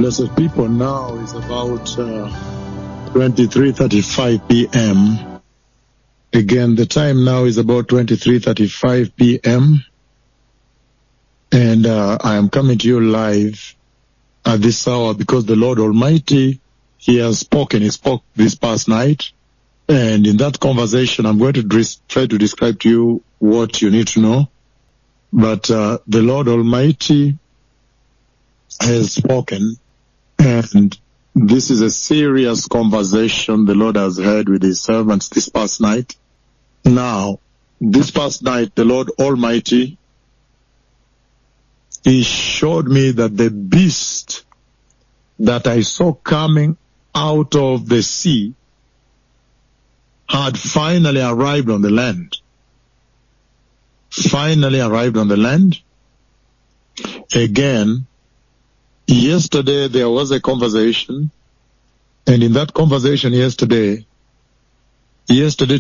Blessed people, now is about 23:35 p.m. Again, the time now is about 23:35 p.m. And I am coming to you live at this hour because the Lord Almighty, He has spoken. He spoke this past night. And in that conversation, I'm going to try to describe to you what you need to know. But the Lord Almighty has spoken. And this is a serious conversation the Lord has had with His servants this past night. Now, this past night, the Lord Almighty, He showed me that the beast that I saw coming out of the sea had finally arrived on the land. Finally arrived on the land. Again, yesterday there was a conversation, and in that conversation yesterday,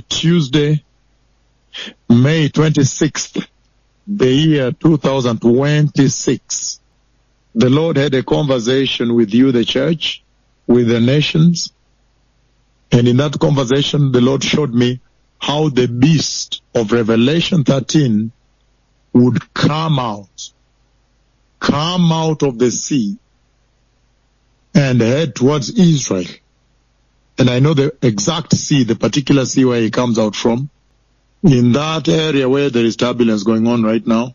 Tuesday, May 26th, the year 2026, the Lord had a conversation with you, the church, with the nations, and in that conversation the Lord showed me how the beast of Revelation 13 would come out of the sea and head towards Israel. And I know the exact sea, the particular sea where he comes out from, in that area where there is turbulence going on right now.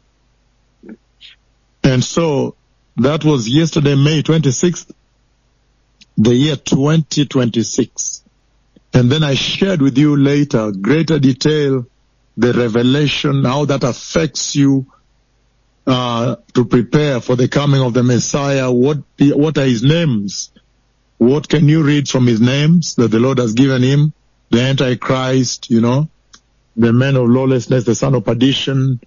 And so that was yesterday, May 26th, the year 2026. And then I shared with you later, greater detail, the revelation, how that affects you to prepare for the coming of the Messiah. What are his names? What can you read from his names that the Lord has given him? The Antichrist, the man of lawlessness, the son of perdition,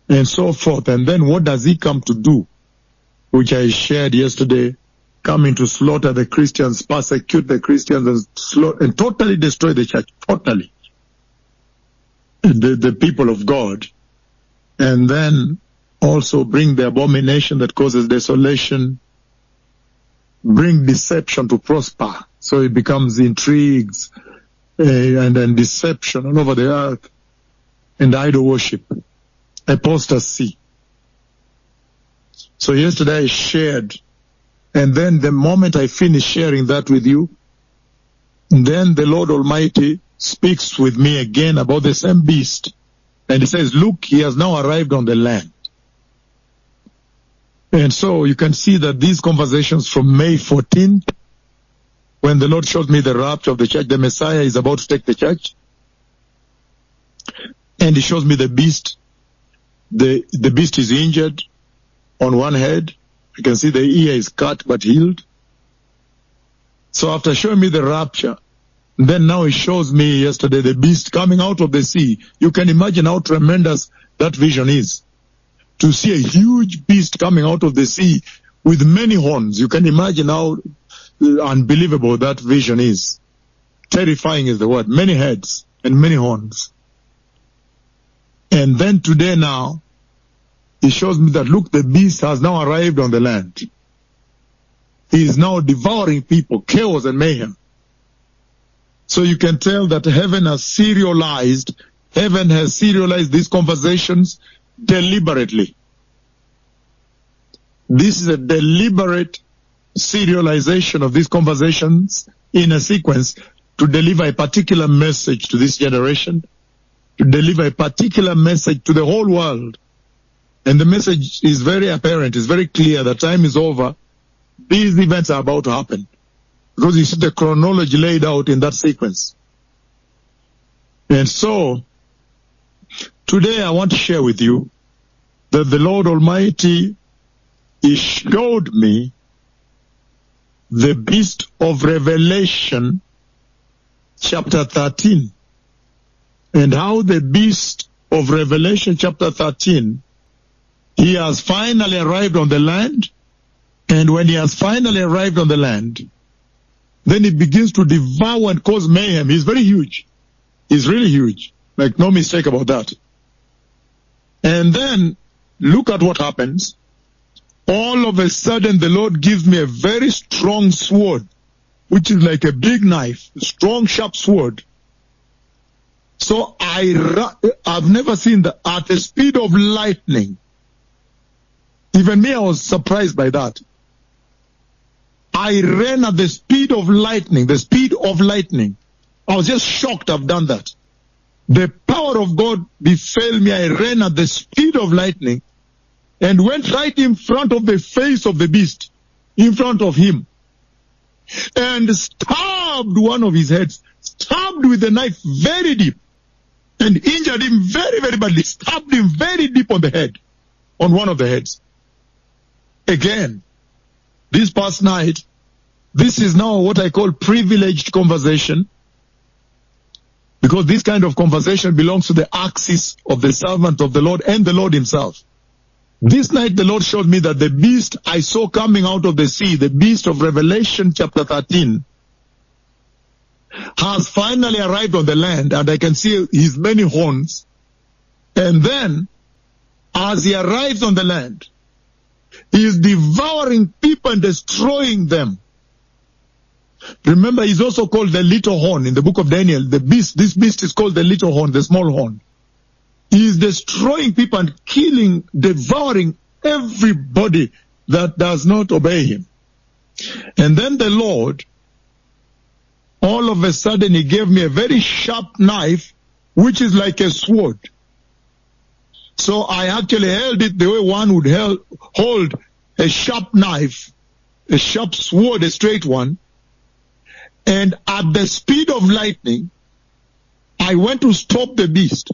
and so forth. And then what does he come to do? Which I shared yesterday, coming to slaughter the Christians, persecute the Christians, and totally destroy the church, totally. The people of God. And then also bring the abomination that causes desolation, bring deception to prosper. So it becomes intrigues and deception all over the earth, and idol worship, apostasy. So yesterday I shared, and then the moment I finished sharing that with you, then the Lord Almighty speaks with me again about the same beast. And he says, look, he has now arrived on the land. And so you can see that these conversations from May 14th, when the Lord showed me the rapture of the church, the Messiah is about to take the church. And he shows me the beast. The beast is injured on one head. You can see the ear is cut but healed. So after showing me the rapture, then now he shows me yesterday the beast coming out of the sea. You can imagine how tremendous that vision is. To see a huge beast coming out of the sea with many horns. You can imagine how unbelievable that vision is. Terrifying is the word. Many heads and many horns. And then today now, he shows me that, look, the beast has now arrived on the land. He is now devouring people, chaos and mayhem. So you can tell that heaven has serialized these conversations deliberately. This is a deliberate serialization of these conversations in a sequence to deliver a particular message to this generation, to deliver a particular message to the whole world. And the message is very apparent, it's very clear, the time is over. These events are about to happen. Because you see the chronology laid out in that sequence. And so, today I want to share with you that the Lord Almighty, He showed me the beast of Revelation chapter 13. And how the beast of Revelation chapter 13, he has finally arrived on the land. And when he has finally arrived on the land, then he begins to devour and cause mayhem. He's very huge. He's really huge. Like, no mistake about that. And then, look at what happens. all of a sudden the Lord gives me a very strong sword, which is like a big knife, a strong, sharp sword. So I've never seen that at the speed of lightning. Even me, I was surprised by that. I ran at the speed of lightning, the speed of lightning. I was just shocked I've done that. The power of God befell me. I ran at the speed of lightning and went right in front of the face of the beast, in front of him, and stabbed one of his heads, stabbed with a knife very deep, and injured him very, very badly, stabbed him very deep on the head, on one of the heads. Again, this past night, this is now what I call privileged conversation, because this kind of conversation belongs to the axis of the servant of the Lord and the Lord himself. This night the Lord showed me that the beast I saw coming out of the sea, the beast of Revelation chapter 13, has finally arrived on the land, and I can see his many horns. And then, as he arrives on the land, he is devouring people and destroying them. Remember, he's also called the little horn in the book of Daniel. The beast, this beast is called the little horn, the small horn. He is destroying people and killing, devouring everybody that does not obey him. And then the Lord, all of a sudden, he gave me a very sharp knife, which is like a sword. So I actually held it the way one would hold a sharp knife, a sharp sword, a straight one. And at the speed of lightning, I went to stop the beast.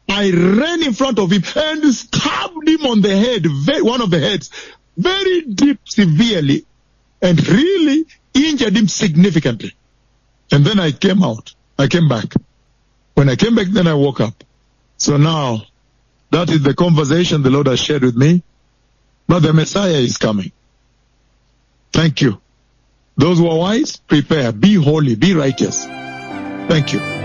I ran in front of him and stabbed him on the head, one of the heads, very deep, severely, and really injured him significantly. And then I came out. I came back. When I came back, then I woke up. So now, that is the conversation the Lord has shared with me. But the Messiah is coming. Thank you. Those who are wise, prepare. Be holy. Be righteous. Thank you.